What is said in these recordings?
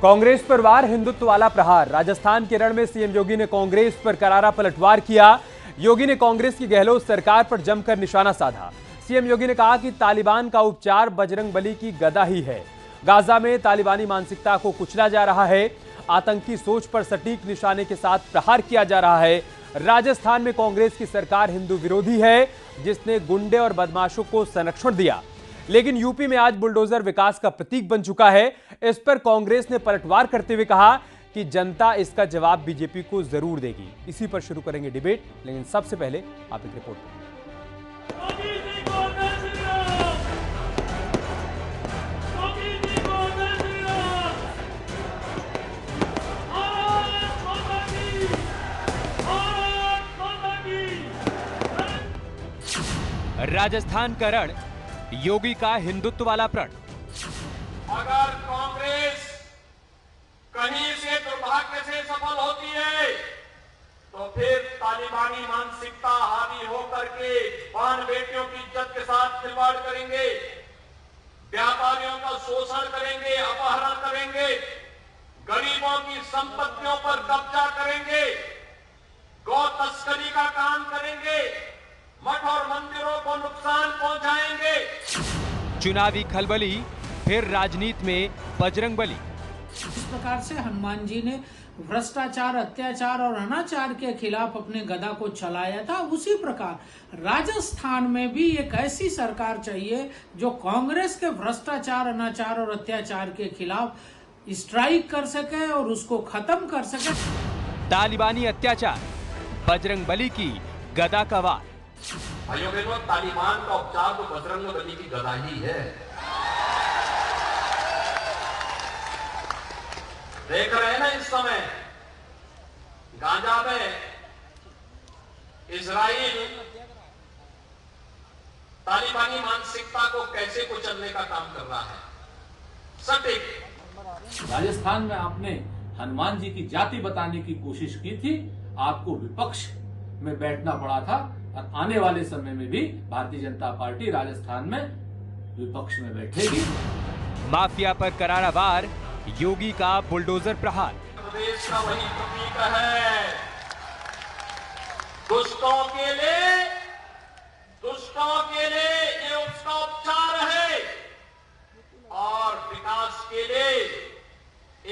कांग्रेस पर वार, हिंदुत्व वाला प्रहार। राजस्थान के रण में सीएम योगी ने कांग्रेस पर करारा पलटवार किया। योगी ने कांग्रेस की गहलोत सरकार पर जमकर निशाना साधा। सीएम योगी ने कहा कि तालिबान का उपचार बजरंगबली की गदा ही है। गाजा में तालिबानी मानसिकता को कुचला जा रहा है। आतंकी सोच पर सटीक निशाने के साथ प्रहार किया जा रहा है। राजस्थान में कांग्रेस की सरकार हिंदू विरोधी है, जिसने गुंडे और बदमाशों को संरक्षण दिया। लेकिन यूपी में आज बुलडोजर विकास का प्रतीक बन चुका है। इस पर कांग्रेस ने पलटवार करते हुए कहा कि जनता इसका जवाब बीजेपी को जरूर देगी। इसी पर शुरू करेंगे डिबेट, लेकिन सबसे पहले आप एक रिपोर्ट करें। राजस्थान का रण, योगी का हिंदुत्व वाला प्रण। अगर कांग्रेस कहीं से दुर्भाग्य से सफल होती है तो फिर तालिबानी मानसिकता हावी होकर के बहन बेटियों की इज्जत के साथ खिलवाड़ करेंगे, व्यापारियों का शोषण करेंगे, अपहरण करेंगे, गरीबों की संपत्तियों पर कब्जा करेंगे, गौ तस्करी का काम करेंगे, मठ और मंदिरों को नुकसान पहुंचाएंगे। चुनावी खलबली, फिर राजनीति में बजरंगबली। इस प्रकार से हनुमान जी ने भ्रष्टाचार, अत्याचार और अनाचार के खिलाफ अपने गदा को चलाया था, उसी प्रकार राजस्थान में भी एक ऐसी सरकार चाहिए जो कांग्रेस के भ्रष्टाचार, अनाचार और अत्याचार के खिलाफ स्ट्राइक कर सके और उसको खत्म कर सके। तालिबानी अत्याचार, बजरंगबली की गदा का वार। भाइयों बहनों, तालिबान का उपचार तो बजरंगबली की गदा ही है। देख रहे हैं ना इस समय गाजा में इजराइल तालिबानी मानसिकता को कैसे कुचलने का काम कर रहा है। सटीक राजस्थान में आपने हनुमान जी की जाति बताने की कोशिश की थी, आपको विपक्ष में बैठना पड़ा था और आने वाले समय में भी भारतीय जनता पार्टी राजस्थान में विपक्ष में बैठेगी। माफिया पर करारा वार, योगी का बुलडोजर प्रहार। प्रदेश का वही प्रतीक है, दुष्टों के लिए ये उसका उपचार है और विकास के लिए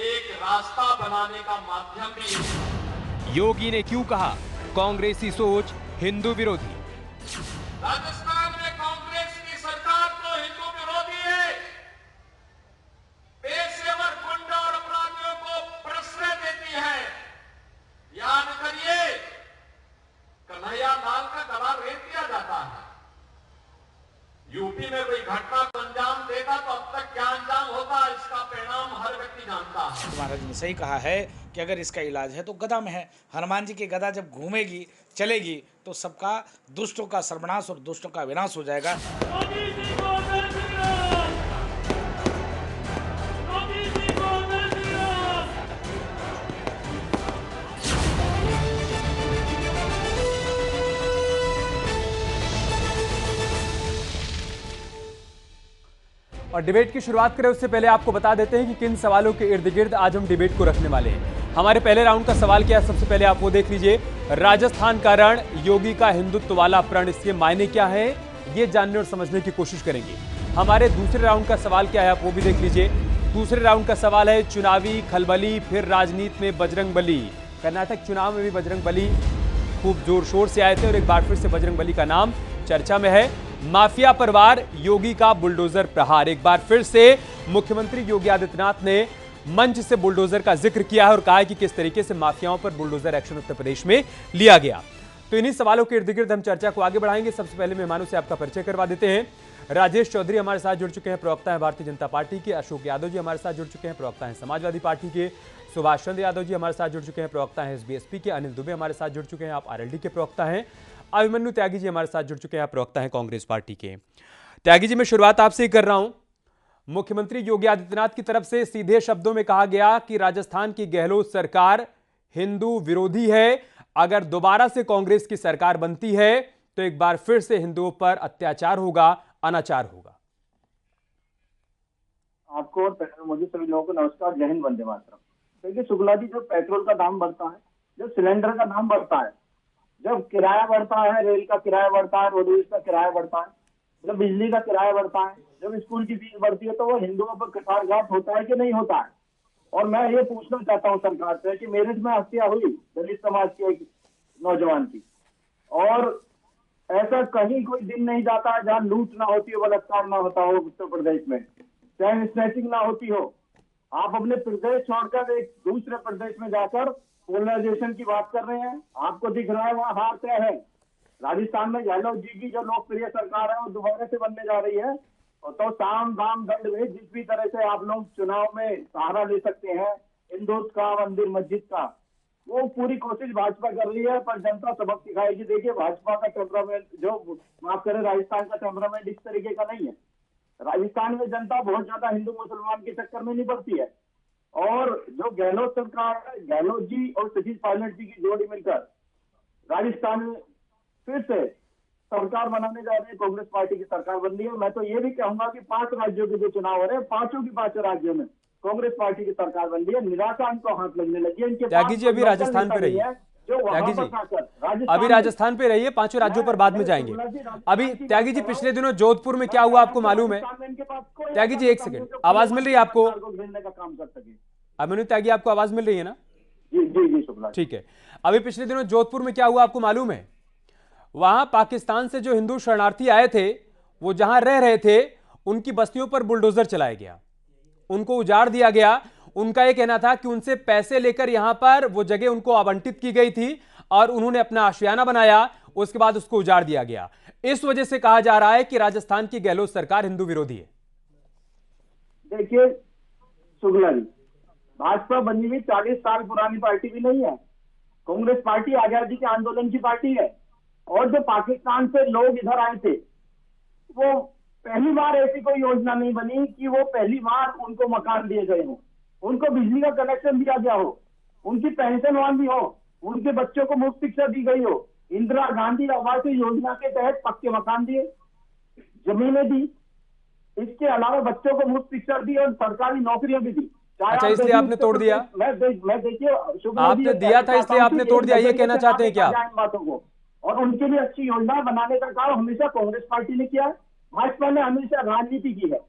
एक रास्ता बनाने का माध्यम भी है। योगी ने क्यों कहा कांग्रेसी सोच हिंदू विरोधी? राजस्थान में कांग्रेस की सरकार तो हिंदू विरोधी है, पेशेवर गुंडा और अपराधियों को प्रश्रय देती है। याद करिए, कन्हैया लाल का गला रेत दिया जाता है। यूपी में कोई घटना को अंजाम देगा तो अब तक क्या अंजाम होता है, इसका परिणाम हर व्यक्ति जानता है। महाराज ने सही कहा है कि अगर इसका इलाज है तो गदा में है। हनुमान जी की गदा जब घूमेगी, चलेगी, तो सबका दुष्टों का सर्वनाश और दुष्टों का विनाश हो जाएगा। और डिबेट की शुरुआत करें उससे पहले आपको बता देते हैं कि किन सवालों के इर्द गिर्द आज हम डिबेट को रखने वाले हैं। हमारे पहले राउंड का सवाल क्या है, सबसे पहले आप वो देख लीजिए। राजस्थान का रण, योगी का हिंदुत्व वाला प्रण, इसके मायने क्या है, ये जानने और समझने की कोशिश करेंगे। हमारे दूसरे राउंड का सवाल क्या है, आप वो भी देख लीजिए। दूसरे राउंड का सवाल है चुनावी खलबली, फिर राजनीति में बजरंगबली। कर्नाटक चुनाव में भी बजरंगबली खूब जोर शोर से आए थे और एक बार फिर से बजरंगबली का नाम चर्चा में है। माफिया पर वार, योगी का बुलडोजर प्रहार। एक बार फिर से मुख्यमंत्री योगी आदित्यनाथ ने मंच से बुलडोजर का जिक्र किया है और कहा है कि किस तरीके से माफियाओं पर बुलडोजर एक्शन उत्तर प्रदेश में लिया गया। तो इन्हीं सवालों के इर्द गिर्द हम चर्चा को आगे बढ़ाएंगे। सबसे पहले मेहमानों से आपका परिचय करवा देते हैं। राजेश चौधरी हमारे साथ जुड़ चुके हैं, प्रवक्ता है भारतीय जनता पार्टी के। अशोक यादव जी हमारे साथ जुड़ चुके हैं, प्रवक्ता है समाजवादी पार्टी के। सुभाष चंद्र यादव जी हमारे साथ जुड़ चुके हैं, प्रवक्ता है एसबीएसपी के। अनिल दुबे हमारे साथ जुड़ चुके हैं, आप आरएलडी के प्रवक्ता हैं। अभिमन्यु त्यागी जी हमारे साथ जुड़ चुके हैं, आप प्रवक्ता हैं कांग्रेस पार्टी के। त्यागी जी, मैं शुरुआत आपसे ही कर रहा हूं। मुख्यमंत्री योगी आदित्यनाथ की तरफ से सीधे शब्दों में कहा गया कि राजस्थान की गहलोत सरकार हिंदू विरोधी है। अगर दोबारा से कांग्रेस की सरकार बनती है तो एक बार फिर से हिंदुओं पर अत्याचार होगा, अनाचार होगा। आपको और मुझे सभी लोगों को नमस्कार, जय हिंद, वंदे मातरम। देखिए शुक्ला जी, जब पेट्रोल का दाम बढ़ता है, जब सिलेंडर का दाम बढ़ता है, जब किराया बढ़ता है, रेल का किराया बढ़ता है, रोडवेज का किराया बढ़ता है, जब बिजली का किराया बढ़ता है, जब स्कूल की फीस बढ़ती है, तो वो हिंदुओं पर कुठाराघात होता है कि नहीं होता है? और मैं ये पूछना चाहता हूँ सरकार से कि मेरठ में हत्या हुई दलित समाज के एक नौजवान की, और ऐसा कहीं कोई दिन नहीं जाता है जहाँ लूट ना होती हो, बलात्कार ना होता हो उत्तर प्रदेश में, चैन स्नैचिंग ना होती हो। आप अपने प्रदेश छोड़कर एक दूसरे प्रदेश में जाकर पोलराइजेशन की बात कर रहे हैं। आपको दिख रहा है वहाँ हार क्या है। राजस्थान में गहलोत जी की जो लोकप्रिय सरकार है वो दोबारा से बनने जा रही है, और तो साम दाम दंड में जिस भी तरह से आप लोग चुनाव में सहारा ले सकते हैं हिंदुत्व का, मंदिर मस्जिद का, वो पूरी कोशिश भाजपा कर रही है, पर जनता सबक सिखाएगी। देखिए भाजपा का टेम्परामेंट, जो माफ करे राजस्थान का टेम्परामेंट इस तरीके का नहीं है। राजस्थान में जनता बहुत ज्यादा हिंदू मुसलमान के चक्कर में नहीं पड़ती है। और जो गहलोत सरकार है, गहलोत जी और सचिन पायलट जी की जोड़ी मिलकर राजस्थान में फिर से सरकार बनाने जा रही है, कांग्रेस पार्टी की सरकार बन रही है। मैं तो ये भी कहूंगा कि 5 राज्यों के जो चुनाव हो रहे हैं, पांचों की 5 राज्यों में कांग्रेस पार्टी की सरकार बन रही है। निराशा इनको हाथ लगने लगी है। इनके त्यागी जी अभी राजस्थान पे रही है, त्यागी जी अभी राजस्थान पे रही है, 5 राज्यों पर बाद में जाएंगे। अभी त्यागी जी पिछले दिनों जोधपुर में क्या हुआ आपको मालूम है? त्यागी जी एक सेकंड, आवाज मिल रही है आपको? अभिनव त्यागी आपको आवाज मिल रही है ना? जी जी जी शुक्ला, ठीक है। अभी पिछले दिनों जोधपुर में क्या हुआ आपको मालूम है? वहां पाकिस्तान से जो हिंदू शरणार्थी आए थे, वो जहां रह रहे थे, उनकी बस्तियों पर बुलडोजर चलाया गया, उनको उजाड़ दिया गया। उनका यह कहना था कि उनसे पैसे लेकर यहां पर वो जगह उनको आवंटित की गई थी और उन्होंने अपना आशियाना बनाया, उसके बाद उसको उजाड़ दिया गया। इस वजह से कहा जा रहा है कि राजस्थान की गहलोत सरकार हिंदू विरोधी है। देखिए शुक्ला जी, भाजपा बनी हुई 40 साल पुरानी पार्टी भी नहीं है। कांग्रेस पार्टी आजादी के आंदोलन की पार्टी है। और जो पाकिस्तान से लोग इधर आए थे, वो पहली बार ऐसी कोई योजना नहीं बनी कि वो पहली बार उनको मकान दिए गए हो, उनको बिजली का कनेक्शन दिया गया हो, उनकी पेंशन वाली हो, उनके बच्चों को मुफ्त शिक्षा दी गई हो। इंदिरा गांधी आवास योजना के तहत पक्के मकान दिए, जमीनें दी, इसके अलावा बच्चों को मुफ्त शिक्षा दी और सरकारी नौकरियां भी दी। अच्छा, इसलिए आपने तोड़ दिया? मैं देखिए आपने दिया था इसलिए आपने तोड़ दिया, ये कहना चाहते हैं क्या? बातों को और उनके लिए अच्छी योजना बनाने का काम हमेशा कांग्रेस पार्टी ने किया है। भाजपा ने हमेशा राजनीति की है,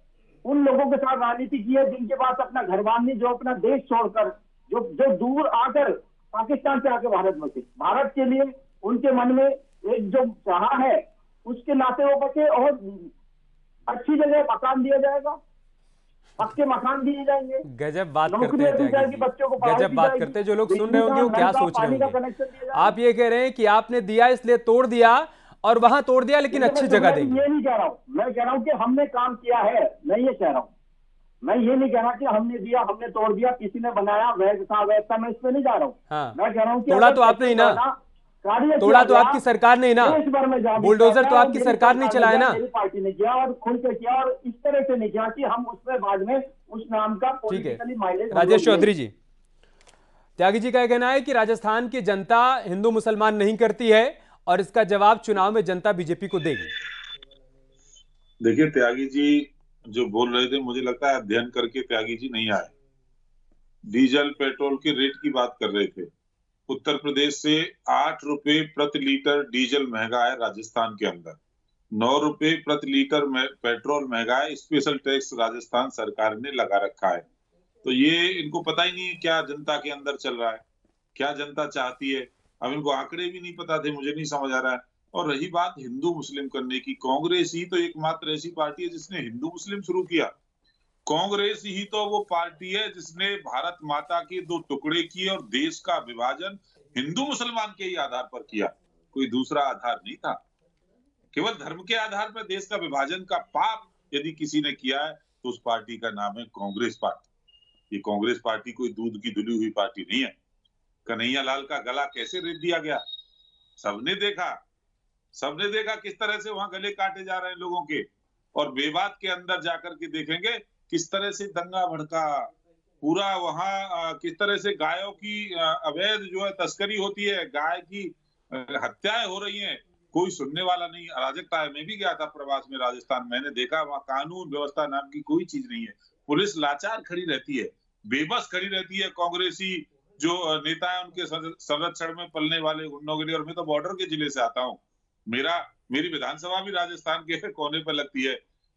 उन लोगों के साथ राजनीति की है जिनके पास अपना घर बांधनी, जो अपना देश छोड़कर जो दूर आकर पाकिस्तान से आके भारत बसे, भारत के लिए उनके मन में एक जो चाह है, उसके नाते वो बचे। और अच्छी जगह मकान दिया जाएगा, पक्के मकान दिए जाएंगे। गजब बात करते हैं, गजब बात करते हैं। जो लोग सुन रहे होंगे वो क्या सोच रहे होंगे? आप ये कह रहे हैं कि आपने दिया इसलिए तोड़ दिया, और वहां तोड़ दिया लेकिन अच्छी जगह देंगे। ये नहीं कह रहा हूं, मैं कह रहा हूं कि हमने काम किया है, मैं ये कह रहा हूं। मैं ये नहीं कह रहा कि हमने दिया, हमने तोड़ दिया, किसी ने बनाया, वैध था वैध था, मैं इस पे नहीं जा रहा हूँ। हाँ। मैं कह रहा हूँ तोड़ा तो आपने ही ना, तोड़ा तो आपकी सरकार ने ही ना, बुलडोजर तो आपकी सरकार ने चलाया ना, मेरी पार्टी ने किया और खुल के किया, और इस तरह से नहीं किया कि हम उसमें बाद में उस नाम का पॉलिटिकली माइलेज। राजेश चौधरी जी, त्यागी जी का कहना है कि राजस्थान की जनता हिंदू मुसलमान नहीं करती है और इसका जवाब चुनाव में जनता बीजेपी को देगी। देखिए त्यागी जी जो बोल रहे थे, मुझे लगता है अध्ययन करके त्यागी जी नहीं आए। डीजल पेट्रोल के रेट की बात कर रहे थे। उत्तर प्रदेश से 8 रुपए प्रति लीटर डीजल महंगा है, राजस्थान के अंदर 9 रुपए प्रति लीटर पेट्रोल महंगा है। स्पेशल टैक्स राजस्थान सरकार ने लगा रखा है। तो ये इनको पता ही नहीं है क्या जनता के अंदर चल रहा है, क्या जनता चाहती है। अब इनको आंकड़े भी नहीं पता थे, मुझे नहीं समझ आ रहा है। और रही बात हिंदू मुस्लिम करने की, कांग्रेस ही तो एकमात्र ऐसी पार्टी है जिसने हिंदू मुस्लिम शुरू किया। कांग्रेस ही तो वो पार्टी है जिसने भारत माता के 2 टुकड़े किए और देश का विभाजन हिंदू मुसलमान के ही आधार पर किया, कोई दूसरा आधार नहीं था। केवल धर्म के आधार पर देश का विभाजन का पाप यदि किसी ने किया है तो उस पार्टी का नाम है कांग्रेस पार्टी। ये कांग्रेस पार्टी कोई दूध की धुली हुई पार्टी नहीं है। कन्हैया लाल का गला कैसे रेत दिया गया, सबने देखा किस तरह से वहां गले काटे जा रहे हैं लोगों के। और बेबात के अंदर जाकर के देखेंगे किस तरह से दंगा भड़का, पूरा वहां किस तरह से गायों की अवैध जो है तस्करी होती है, गाय की हत्याएं हो रही हैं। कोई सुनने वाला नहीं। अराजकता है, मैं भी गया था प्रवास में राजस्थान, मैंने देखा वहाँ कानून व्यवस्था नाम की कोई चीज नहीं है। पुलिस लाचार खड़ी रहती है, बेबस खड़ी रहती है। कांग्रेसी जो नेता है उनके संरक्षण में पलने वाले गुंडों के लिए। और मैं तो बॉर्डर के जिले से आता हूँ, मेरी विधानसभा भी राजस्थान के कोने पर लगती है।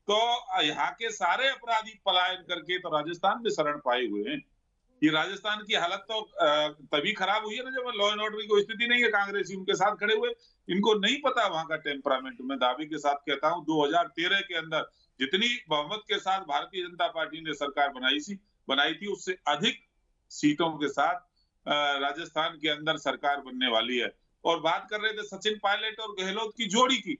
तो यहाँ के सारे अपराधी पलायन करके तो राजस्थान में शरण पाए हुए हैं। ये राजस्थान की हालत तो तभी खराब हुई है ना जब लॉ एंड ऑर्डर की कोई स्थिति नहीं है। कांग्रेसी उनके साथ खड़े हुए, इनको नहीं पता वहां का टेम्परामेंट। मैं दावे के साथ कहता हूं 2013 के अंदर जितनी बहुमत के साथ भारतीय जनता पार्टी ने सरकार बनाई थी उससे अधिक सीटों के साथ राजस्थान के अंदर सरकार बनने वाली है। और बात कर रहे थे सचिन पायलट और गहलोत की जोड़ी की।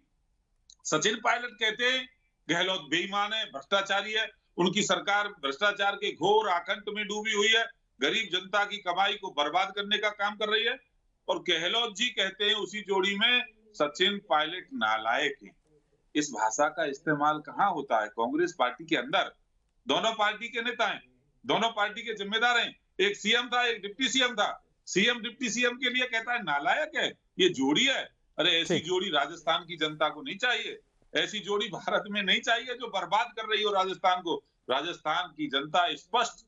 सचिन पायलट कहते हैं गहलोत बेईमान है, भ्रष्टाचारी है, उनकी सरकार भ्रष्टाचार के घोर आकंठ में डूबी हुई है, गरीब जनता की कमाई को बर्बाद करने का काम कर रही है। और गहलोत जी कहते हैं उसी जोड़ी में सचिन पायलट नालायक है। इस भाषा का इस्तेमाल कहाँ होता है? कांग्रेस पार्टी के अंदर दोनों पार्टी के नेता हैं, दोनों पार्टी के जिम्मेदार हैं। एक सीएम था, एक डिप्टी सीएम था। सीएम डिप्टी सीएम के लिए कहता है नालायक है, ये जोड़ी है। अरे ऐसी जोड़ी राजस्थान की जनता को नहीं चाहिए, ऐसी जोड़ी भारत में नहीं चाहिए जो बर्बाद कर रही हो राजस्थान को। राजस्थान की जनता स्पष्ट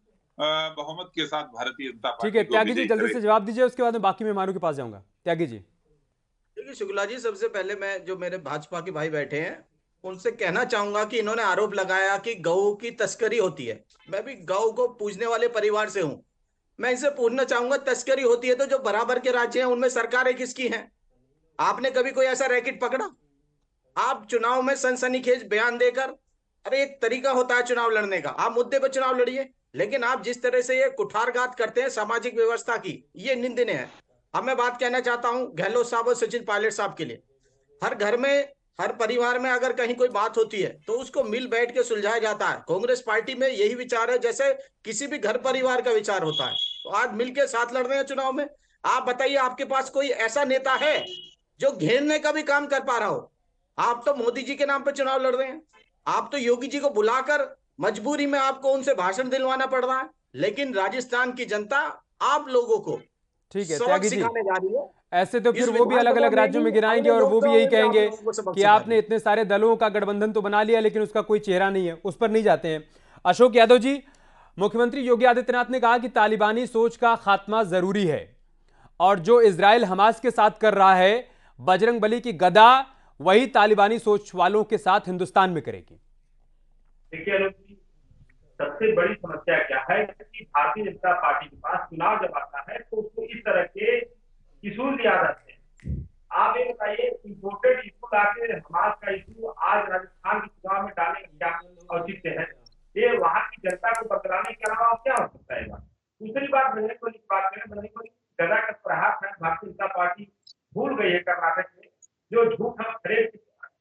बहुमत के साथ भारतीय जनता पार्टी। ठीक है त्यागी जी, जल्दी से जवाब दीजिए, उसके बाद मैं बाकी मेहमानों के पास जाऊंगा। त्यागी जी। देखिए शुक्ला जी, सबसे पहले मैं जो मेरे भाजपा के भाई बैठे हैं उनसे कहना चाहूंगा कि इन्होंने आरोप लगाया कि गऊ की तस्करी होती है। मैं भी गऊ को पूजने वाले परिवार से हूं। मैं इनसे पूछना चाहूंगा, तस्करी होती है तो जो बराबर के राज्य हैं उनमें सरकारें किसकी हैं? आपने कभी कोई ऐसा रैकेट पकड़ा? आप चुनाव में सनसनीखेज बयान देकर, अरे एक तरीका होता है चुनाव लड़ने का, आप मुद्दे पर चुनाव लड़िए। लेकिन आप जिस तरह से ये कुठारघात करते हैं सामाजिक व्यवस्था की, ये निंदनीय है। अब मैं बात कहना चाहता हूं गहलोत साहब और सचिन पायलट साहब के लिए। हर घर में, हर परिवार में अगर कहीं कोई बात होती है तो उसको मिल बैठ के सुलझाया जाता है। कांग्रेस पार्टी में यही विचार है जैसे किसी भी घर परिवार का विचार होता है। तो आज मिलकर साथ लड़ रहे हैं चुनाव में। आप बताइए, आपके पास कोई ऐसा नेता है जो घेरने का भी काम कर पा रहा हो? आप तो मोदी जी के नाम पर चुनाव लड़ रहे हैं। आप तो योगी जी को बुलाकर मजबूरी में आपको उनसे भाषण दिलवाना पड़ रहा है। लेकिन राजस्थान की जनता आप लोगों को ठीक है सबक त्यागी जी, सिखाने जा रही है। ऐसे तो फिर वो भी अलग अलग राज्यों में गिराएंगे और वो भी यही कहेंगे कि आपने इतने सारे दलों का गठबंधन तो बना लिया लेकिन उसका कोई चेहरा नहीं है, उस पर नहीं जाते हैं। अशोक यादव जी, मुख्यमंत्री योगी आदित्यनाथ ने कहा कि तालिबानी सोच का खात्मा जरूरी है और जो इजराइल हमास के साथ कर रहा है, बजरंग बली की गदा वही तालिबानी सोच वालों के साथ हिंदुस्तान में करेगी। देखिए सबसे बड़ी समस्या क्या है कि भारतीय जनता पार्टी के पास चुनाव जब आता है तो उसको इस तरह के इशूज याद आते हैं। आप ये बताइए, इम्पोर्टेड इशू लाके हमास का इशू आज राजस्थान के चुनाव में डालने क्या औचित्य है? ये वहां की जनता को बतलाने के अलावा क्या हो सकता है? दूसरी बात, बजरंग बली की बात करें, बजरंग बली गदा का प्रहार भारतीय जनता पार्टी भूल गई है कर्नाटक में। जो झूठ हम खड़े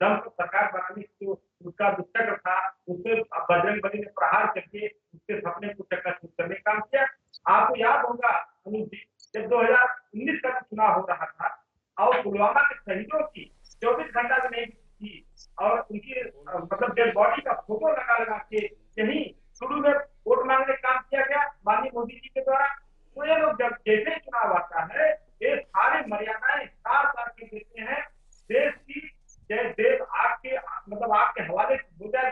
दम पर सरकार बनाने की उसका दुष्चक्र था, उससे बजरंग बली ने प्रहार करके उसके सपने को चकनाचूर करने का काम किया। आपको याद होगा अनुज जी, जब 2019 का चुनाव हो रहा था और पुलवामा के शहीदों की 24 घंटा भी नहीं थी और उनकी मतलब डेड बॉडी का फोटो लगा के यही शुरू में वोट मांगने का काम किया गया माननीय मोदी जी के द्वारा। तो ये लोग जब जैसे चुनाव आता है ये सारे मर्यादाएं सार के देते हैं। देश की देश आपके मतलब आपके हवाले हो जाए,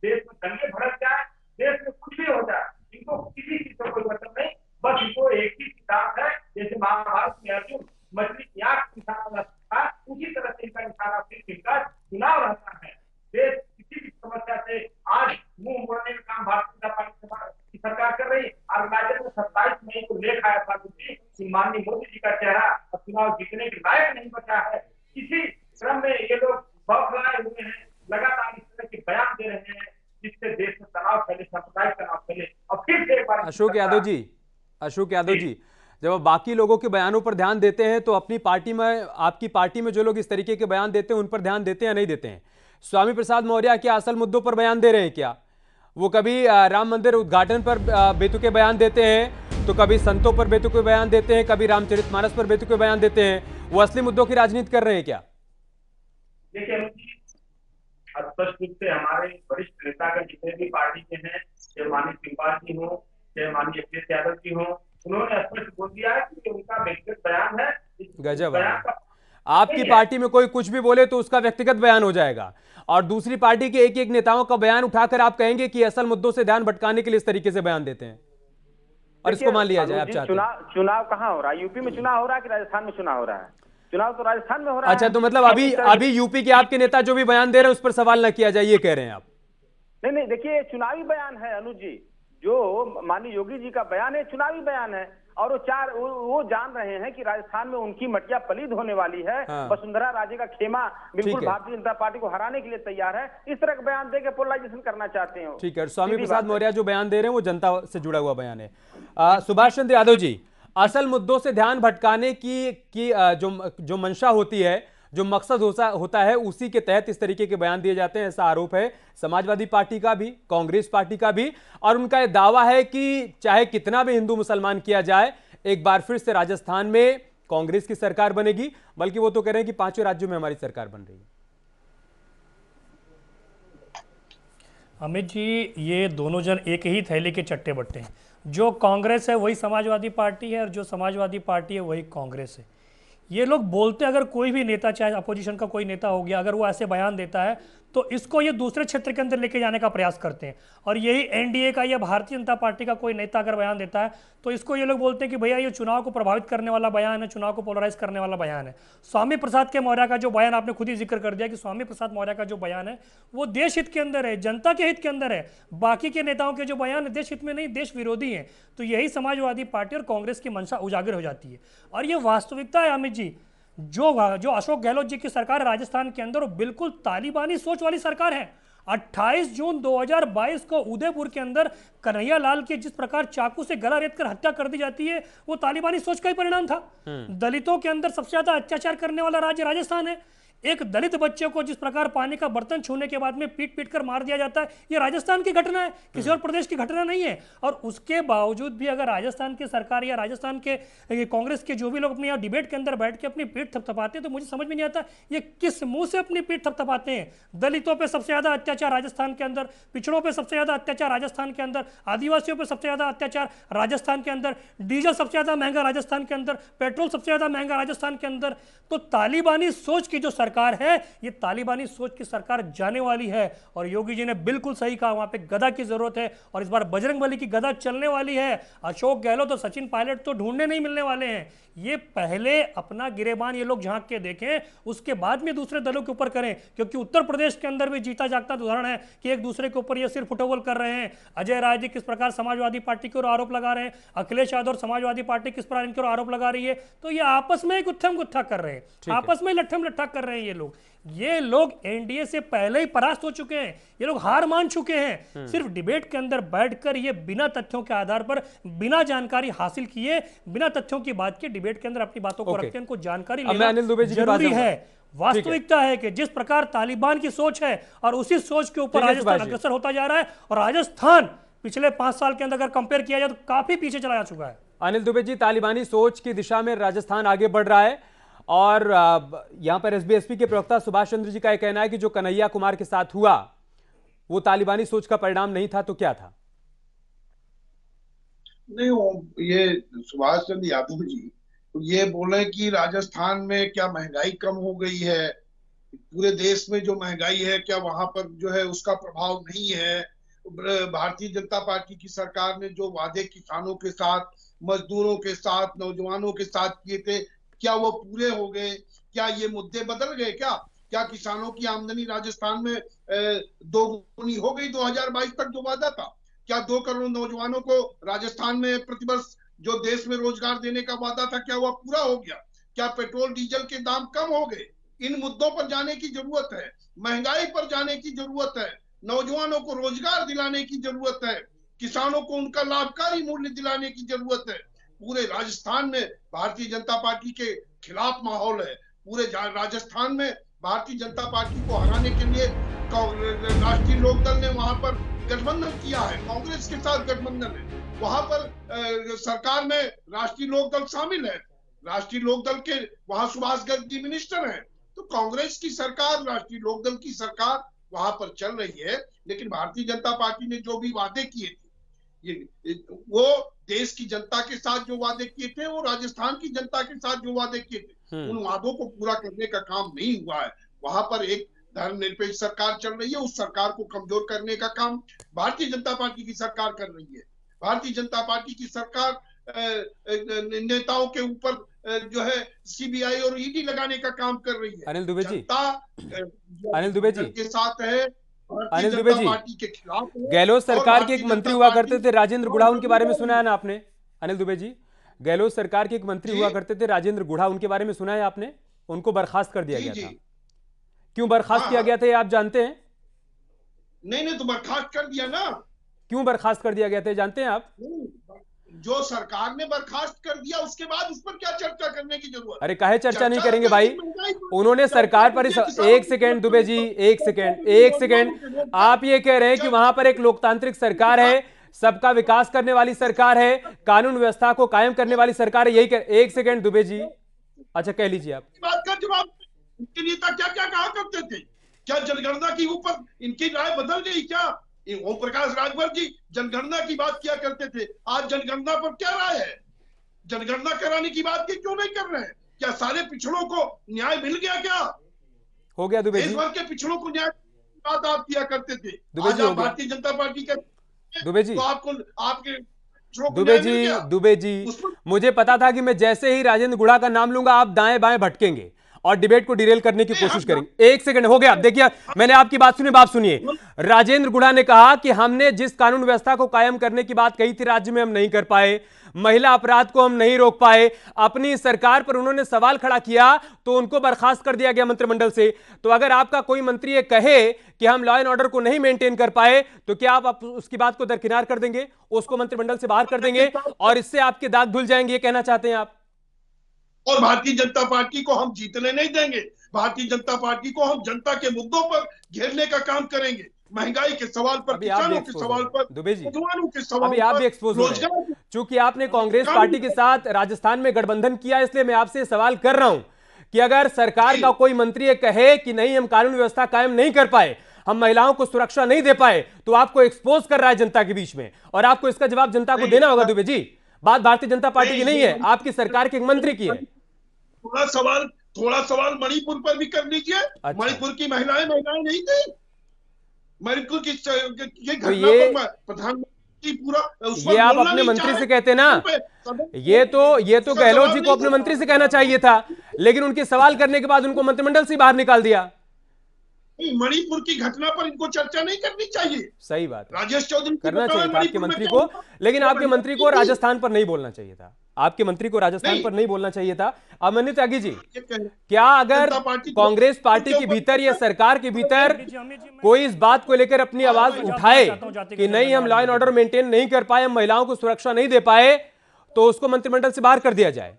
देश में दंगे भड़क जाए, देश में कुछ भी हो जाए, इनको किसी चीज का कोई मतलब नहीं। बस इनको एक ही किताब है, जैसे महाभारत में अर्जुन मछली की आंख निशाना था, उसी तरह से इनका निशाना सिर्फ इनका चुनाव रहता है। देश किसी भी समस्या से आज मुंह मोड़ने का काम भारतीय जनता पार्टी की सरकार कर रही है। ऑर्गेनाइजर ने 27 मई को लेख आया था कि माननीय मोदी जी का चेहरा अब चुनाव जीतने के लायक नहीं बचा है। इसी क्रम में ये लोग बौखलाए हुए हैं, लगातार इस तरह के बयान दे रहे हैं जिससे देश में तनाव फैले, सांप्रदायिक तनाव फैले। और फिर से एक बार अशोक यादव जी, जब आप बाकी लोगों के बयानों पर ध्यान देते हैं तो अपनी पार्टी में, आपकी पार्टी में जो लोग इस तरीके के बयान देते हैं उन पर ध्यान देते हैं या नहीं देते हैं? स्वामी प्रसाद मौर्य क्या असल मुद्दों पर बयान दे रहे हैं क्या? वो कभी राम मंदिर उद्घाटन पर बेतुके बयान देते हैं तो कभी संतों पर बेतुके बयान देते हैं, कभी रामचरितमानस पर बेतुके बयान देते हैं। वो असली मुद्दों की राजनीति कर रहे हैं क्या? देखिए स्पष्ट रूप से हमारे वरिष्ठ नेतागण जितने भी पार्टी के हैं, चाहे माननीय शिवपाल जी हो, चाहे माननीय अखिलेश यादव जी हो, उन्होंने स्पष्ट बोल दिया है कि उनका व्यक्तिगत बयान है। गजब। आपकी पार्टी में कोई कुछ भी बोले तो उसका व्यक्तिगत बयान हो जाएगा, और दूसरी पार्टी के एक एक नेताओं का बयान उठाकर आप कहेंगे कि असल मुद्दों से ध्यान भटकाने के लिए इस तरीके से बयान देते हैं, और इसको मान लिया जाए। आप चाहते हैं चुनाव कहाँ हो रहा है? यूपी में चुनाव हो रहा है कि राजस्थान में चुनाव हो रहा है? चुनाव तो राजस्थान में हो रहा है। अच्छा, तो मतलब अभी यूपी के आपके नेता जो भी बयान दे रहे हैं उस पर सवाल न किया जाए, ये कह रहे हैं आप? नहीं, देखिए, चुनावी बयान है अनुज जी, जो माननीय योगी जी का बयान है चुनावी बयान है, और वो जान रहे हैं कि राजस्थान में उनकी मटिया पलीद होने वाली है। हाँ। वसुंधरा राजे का खेमा बिल्कुल भारतीय जनता पार्टी को हराने के लिए तैयार है। इस तरह का बयान देकर पोलराइजेशन करना चाहते हैं। ठीक है, स्वामी प्रसाद मौर्य जो बयान दे रहे हैं वो जनता से जुड़ा हुआ बयान है। सुभाष चंद्र यादव जी, असल मुद्दों से ध्यान भटकाने की जो मंशा होती है, जो मकसद होता है, उसी के तहत इस तरीके के बयान दिए जाते हैं, ऐसा आरोप है समाजवादी पार्टी का भी, कांग्रेस पार्टी का भी, और उनका यह दावा है कि चाहे कितना भी हिंदू मुसलमान किया जाए, एक बार फिर से राजस्थान में कांग्रेस की सरकार बनेगी। बल्कि वो तो कह रहे हैं कि 5 राज्यों में हमारी सरकार बन रही है। अमित जी, ये दोनों जन एक ही थैले के चट्टे बट्टे हैं। जो कांग्रेस है वही समाजवादी पार्टी है, और जो समाजवादी पार्टी है वही कांग्रेस है। ये लोग बोलते, अगर कोई भी नेता, चाहे अपोजिशन का कोई नेता हो गया, अगर वो ऐसे बयान देता है तो इसको ये दूसरे क्षेत्र के अंदर लेके जाने का प्रयास करते हैं। और यही एनडीए का या भारतीय जनता पार्टी का कोई नेता अगर बयान देता है तो इसको ये लोग बोलते हैं कि भैया ये चुनाव को प्रभावित करने वाला बयान है, चुनाव को पोलराइज करने वाला बयान है। स्वामी प्रसाद के मौर्य का जो बयान, आपने खुद ही जिक्र कर दिया कि स्वामी प्रसाद मौर्य का जो बयान है वो देश हित के अंदर है, जनता के हित के अंदर है। बाकी के नेताओं के जो बयान है देश हित में नहीं, देश विरोधी है। तो यही समाजवादी पार्टी और कांग्रेस की मंशा उजागर हो जाती है। और ये वास्तविकता है अमित जी, जो अशोक गहलोत जी की सरकार राजस्थान के अंदर, वो बिल्कुल तालिबानी सोच वाली सरकार है। 28 जून 2022 को उदयपुर के अंदर कन्हैया लाल की जिस प्रकार चाकू से गला रेत कर हत्या कर दी जाती है, वो तालिबानी सोच का ही परिणाम था। दलितों के अंदर सबसे ज्यादा अत्याचार करने वाला राज्य राजस्थान है। एक दलित बच्चे को जिस प्रकार पानी का बर्तन छूने के बाद में पीट पीट कर मार दिया जाता है, ये राजस्थान की घटना है, किसी और प्रदेश की घटना नहीं है। और उसके बावजूद भी अगर राजस्थान की सरकार या राजस्थान के कांग्रेस के जो भी लोग अपने यहाँ डिबेट के अंदर बैठ के अपनी पीठ थपथपाते हैं, तो मुझे समझ में नहीं आता ये किस मुंह से अपनी पीठ थपथपाते हैं। दलितों पर सबसे ज्यादा अत्याचार राजस्थान के अंदर, पिछड़ों पर सबसे ज्यादा अत्याचार राजस्थान के अंदर, आदिवासियों पर सबसे ज्यादा अत्याचार राजस्थान के अंदर, डीजल सबसे ज्यादा महंगा राजस्थान के अंदर, पेट्रोल सबसे ज्यादा महंगा राजस्थान के अंदर। तो तालिबानी सोच की जो सरकार है, ये तालिबानी सोच की सरकार जाने वाली है। और योगी जी ने बिल्कुल सही कहा, वहां पे गदा की जरूरत है, और इस बार बजरंगबली की गदा चलने वाली है। अशोक गहलोत और सचिन पायलट तो ढूंढने नहीं मिलने वाले हैं। ये पहले अपना गिरेबान ये लोग झांक के देखें, उसके बाद में दूसरे दलों के ऊपर करें। क्योंकि उत्तर प्रदेश के अंदर भी जीता जागता उदाहरण है कि एक दूसरे के ऊपर ये सिर्फ फुटबॉल कर रहे हैं। अजय राय जी किस प्रकार समाजवादी पार्टी की ओर आरोप लगा रहे हैं, अखिलेश यादव और समाजवादी पार्टी किस प्रकार इनकी ओर आरोप लगा रही है। तो ये आपस में गुत्थम गुत्था कर रहे हैं, आपस में लट्ठम लट्ठा कर रहे हैं। ये लोग एनडीए से पहले ही परास्त हो चुके हैं, ये लोग हार मान चुके हैं। सिर्फ डिबेट के अंदर बैठकर ये बिना तथ्यों के आधार पर, बिना जानकारी हासिल किए, बिना तथ्यों की बात के डिबेट के अंदर अपनी बातों को रखते हैं। इनको जानकारी लेना जरूरी है। वास्तविकता है कि जिस प्रकार तालिबान की सोच है और उसी सोच के ऊपर राजस्थान अग्रसर होता जा रहा है। और राजस्थान पिछले 5 साल के अंदर अगर कंपेयर किया जाए तो काफी पीछे चला जा चुका है। अनिल दुबे जी, तालिबानी सोच की दिशा में राजस्थान आगे बढ़ रहा है, और यहां पर एसबीएसपी के प्रवक्ता सुभाष चंद्र जी का यह कहना है कि जो कन्हैया कुमार के साथ हुआ वो तालिबानी सोच का परिणाम नहीं था, तो क्या था? नहीं, ये सुभाष चंद्र यादव जी तो ये बोले कि राजस्थान में क्या महंगाई कम हो गई है, पूरे देश में जो महंगाई है क्या वहां पर जो है उसका प्रभाव नहीं है। भारतीय जनता पार्टी की सरकार ने जो वादे किसानों के साथ, मजदूरों के साथ, नौजवानों के साथ किए थे, क्या वो पूरे हो गए? क्या ये मुद्दे बदल गए? क्या किसानों की आमदनी राजस्थान में दोगुनी हो गई 2022 तक जो वादा था? क्या 2 करोड़ नौजवानों को राजस्थान में प्रतिवर्ष जो देश में रोजगार देने का वादा था, क्या वह पूरा हो गया? क्या पेट्रोल डीजल के दाम कम हो गए? इन मुद्दों पर जाने की जरूरत है, महंगाई पर जाने की जरूरत है, नौजवानों को रोजगार दिलाने की जरूरत है, किसानों को उनका लाभकारी मूल्य दिलाने की जरूरत है। पूरे राजस्थान में भारतीय जनता पार्टी के खिलाफ माहौल है। पूरे राजस्थान में भारतीय जनता पार्टी को हराने के लिए राष्ट्रीय लोकदल ने वहां पर गठबंधन किया है, कांग्रेस के साथ गठबंधन है। वहां पर सरकार में राष्ट्रीय लोकदल शामिल है, राष्ट्रीय लोकदल के वहां सुभाष गर्ग जी मिनिस्टर हैं। तो कांग्रेस की सरकार, राष्ट्रीय लोकदल की सरकार वहां पर चल रही है। लेकिन भारतीय जनता पार्टी ने जो भी वादे किए थे, वो देश की जनता के साथ जो वादे किए थे, वो राजस्थान की जनता के साथ जो वादे किए थे, उन वादों को पूरा करने का काम नहीं हुआ है। वहां पर एक धर्मनिरपेक्ष सरकार चल रही है, उस सरकार को कमजोर करने का काम भारतीय जनता पार्टी की सरकार कर रही है। भारतीय जनता पार्टी की सरकार नेताओं के ऊपर जो है सीबीआई और ईडी लगाने का काम कर रही है। अनिल दुबे जी, अनिल दुबे जी के साथ है, अनिल दुबे जी, पार्टी के खिलाफ है। गहलोत सरकार के एक मंत्री हुआ करते थे राजेंद्र गुढ़ा, उनके बारे में सुना है ना आपने? अनिल दुबे जी, गहलोत सरकार के एक मंत्री हुआ करते थे राजेंद्र गुढ़ा, उनके बारे में सुना है आपने? उनको बर्खास्त कर दिया गया था। क्यों बर्खास्त किया गया था ये आप जानते हैं? नहीं, तो बर्खास्त कर दिया ना। क्यों बर्खास्त कर दिया गया था जानते हैं आप? जो सरकार ने बर्खास्त कर दिया, उसके बाद उस पर क्या चर्चा करने की जरूरत? अरे काहे चर्चा नहीं करेंगे भाई? उन्होंने सरकार पर एक सेकेंड दुबे जी, एक सेकेंड, आप ये कह रहे हैं कि वहां पर एक लोकतांत्रिक सरकार है, सबका विकास करने वाली सरकार है, कानून व्यवस्था को कायम करने वाली सरकार है, यही एक सेकेंड दुबे जी, अच्छा कह लीजिए आप। बात का जवाब, इनके नेता क्या क्या कहा करते थे? क्या जनगणना के ऊपर इनकी राय बदल गई क्या? ओम प्रकाश राजभर जी जनगणना की बात किया करते थे, आज जनगणना पर क्या राय है? जनगणना कराने की बात क्यों नहीं कर रहे हैं? क्या सारे पिछड़ों को न्याय मिल गया? क्या हो गया दुबे जी? देश भर के पिछड़ों को न्याय की बात आप किया करते थे, आज आप भारतीय जनता पार्टी के दुबे जी, तो आपको आपके दुबे जी, मुझे पता था कि मैं जैसे ही राजेंद्र गुढ़ा का नाम लूंगा आप दाएं बाएं भटकेंगे और डिबेट को डिरेल करने की कोशिश करेंगे। एक सेकंड हो गया, देखिए मैंने आपकी बात सुनी, बात सुनिए। राजेंद्र गुढ़ा ने कहा कि हमने जिस कानून व्यवस्था को कायम करने की बात कही थी राज्य में हम नहीं कर पाए, महिला अपराध को हम नहीं रोक पाए, अपनी सरकार पर उन्होंने सवाल खड़ा किया तो उनको बर्खास्त कर दिया गया मंत्रिमंडल से। तो अगर आपका कोई मंत्री ये कहे कि हम लॉ एंड ऑर्डर को नहीं मेंटेन कर पाए तो क्या आप उसकी बात को दरकिनार कर देंगे, उसको मंत्रिमंडल से बाहर कर देंगे और इससे आपके दाग धुल जाएंगे, ये कहना चाहते हैं आप? और भारतीय जनता पार्टी को हम जीतने नहीं देंगे। भारतीय जनता पार्टी को हम जनता के मुद्दों पर घेरने का काम करेंगे, महंगाई के सवाल पर, किसानों के सवाल पर, नौजवानों के सवाल अभी आप भी एक्सपोज हो रहे हैं। चूंकि आपने कांग्रेस पार्टी के साथ राजस्थान में गठबंधन किया, इसलिए मैं आपसे सवाल कर रहा हूं कि अगर सरकार का कोई मंत्री ये कहे कि नहीं हम कानून व्यवस्था कायम नहीं कर पाए, हम महिलाओं को सुरक्षा नहीं दे पाए, तो आपको एक्सपोज कर रहा है जनता के बीच में और आपको इसका जवाब जनता को देना होगा। दुबे जी, बात भारतीय जनता पार्टी की नहीं है, आपकी सरकार के एक मंत्री की है। थोड़ा सवाल मणिपुर पर भी कर लीजिए। अच्छा। मणिपुर की महिलाएं नहीं थी? मणिपुर की घटना पर प्रधानमंत्री पूरा ये आप अपने मंत्री से कहते ना, ये तो गहलोत जी को अपने मंत्री से कहना चाहिए था, लेकिन उनके सवाल करने के बाद उनको मंत्रिमंडल से बाहर निकाल दिया। मणिपुर की घटना पर इनको चर्चा नहीं करनी चाहिए। सही बात, राजेश चौधरी करना चाहिए था आपके मंत्री को, लेकिन आपके मंत्री को राजस्थान पर नहीं बोलना चाहिए था। आपके मंत्री को राजस्थान पर नहीं बोलना चाहिए था। अमनित त्यागी जी, क्या अगर कांग्रेस पार्टी के भीतर या सरकार के भीतर कोई इस बात को लेकर अपनी आवाज उठाए कि नहीं हम लॉ एंड ऑर्डर मेंटेन नहीं कर पाए, हम महिलाओं को सुरक्षा नहीं दे पाए, तो उसको मंत्रिमंडल से बाहर कर दिया जाए?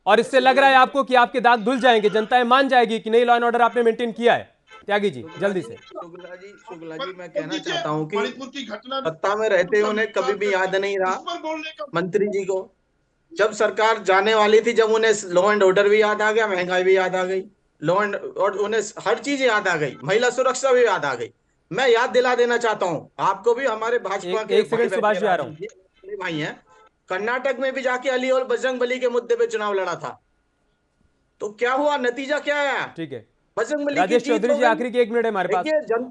और इससे लग रहा है आपको कि आपके दाग धुल जाएंगे, जनता मान जाएगी कि नहीं लॉ एंड ऑर्डर आपने मेंटेन किया है? त्यागी जी जल्दी से। शुक्ला जी मैं कहना चाहता हूँ कि सत्ता में रहते हुए उन्हें कभी भी याद नहीं रहा मंत्री जी को, जब सरकार जाने वाली थी, जब उन्हें लॉ एंड ऑर्डर भी याद आ गया, महंगाई भी याद आ गई, लॉ एंड और उन्हें हर चीज याद आ गई, महिला सुरक्षा भी याद आ गई। मैं याद दिला देना चाहता हूँ आपको भी, हमारे भाजपा के भाई हैं, कर्नाटक में भी जाके अली और बजरंगबली के मुद्दे पे चुनाव लड़ा था, तो क्या हुआ, नतीजा क्या आया? ठीक है राजेश चौधरी जी, आखिरी के 1 मिनट है हमारे पास।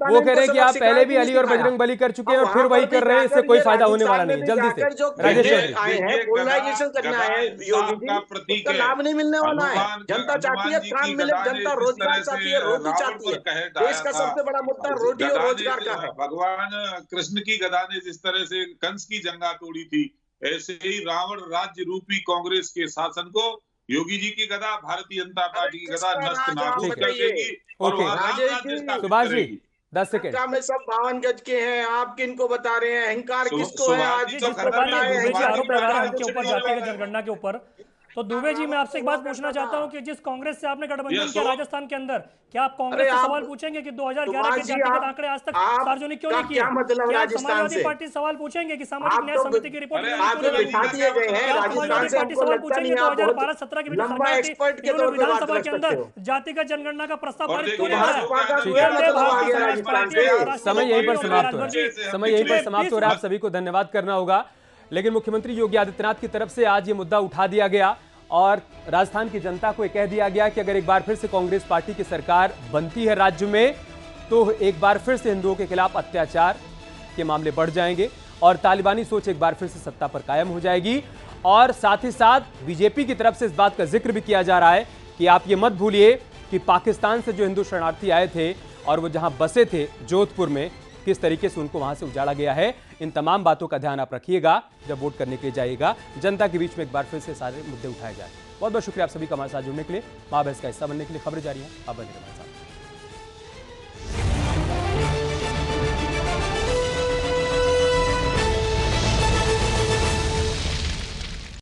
वो कह रहे हैं कि आप पहले भी अली और बजरंग बली कर चुके हैं और फिर वही कर रहे हैं, इससे कोई फायदा होने वाला नहीं। जल्दी से राजेश चौधरी। पोलराइजेशन करना है योगी जी, उसका लाभ नहीं मिलने वाला है। जनता चाहती है काम मिले, जनता रोजगार चाहती है, रोटी चाहती है। देश का सबसे बड़ा मुद्दा रोटी और रोजगार का है। भगवान कृष्ण की गदा ने जिस तरह से कंस की जंगा तोड़ी थी, ऐसे ही रावण राज्य रूपी कांग्रेस के शासन को योगी जी की गदा, भारतीय जनता पार्टी की गदा नष्ट नाबूद कर देगी। सुभाष जी 10 सेकंड में सब 52 गज के हैं, आप किनको बता रहे हैं? अहंकार किसको है? आज आरोप लगा रहे हैं उनके ऊपर, जाति जनगणना के ऊपर तो दुबे जी मैं आपसे एक बात पूछना चाहता हूं कि जिस कांग्रेस से आपने गठबंधन किया राजस्थान के अंदर, क्या आप कांग्रेस से सवाल पूछेंगे कि 2011 के जातिगत आंकड़े आज तक सार्वजनिक क्यों नहीं किए? क्या समाजवादी पार्टी सवाल पूछेंगे कि सामाजिक न्याय समिति की रिपोर्ट समाजवादी पार्टी सवाल पूछेंगे 2012-17 के बीच सरकार थी, विधानसभा के अंदर जातिगत जनगणना का प्रस्ताव पारित क्यों नहीं कराया? समय यहीं पर समाप्त हो रहा है। आप सभी को धन्यवाद करना होगा। लेकिन मुख्यमंत्री योगी आदित्यनाथ की तरफ से आज ये मुद्दा उठा दिया गया और राजस्थान की जनता को यह कह दिया गया कि अगर एक बार फिर से कांग्रेस पार्टी की सरकार बनती है राज्य में, तो एक बार फिर से हिंदुओं के खिलाफ अत्याचार के मामले बढ़ जाएंगे और तालिबानी सोच एक बार फिर से सत्ता पर कायम हो जाएगी। और साथ ही साथ बीजेपी की तरफ से इस बात का जिक्र भी किया जा रहा है कि आप ये मत भूलिए कि पाकिस्तान से जो हिंदू शरणार्थी आए थे और वो जहां बसे थे जोधपुर में, किस तरीके से उनको वहां से उजाड़ा गया है। इन तमाम बातों का ध्यान आप रखिएगा जब वोट करने के लिए जाइएगा। जनता के बीच में एक बार फिर से सारे मुद्दे उठाए जाए। बहुत बहुत शुक्रिया आप सभी का हमारे साथ जुड़ने के लिए, महाबहस का हिस्सा बनने के लिए। खबरें जारी हैं, आप बने रहिए हमारे साथ।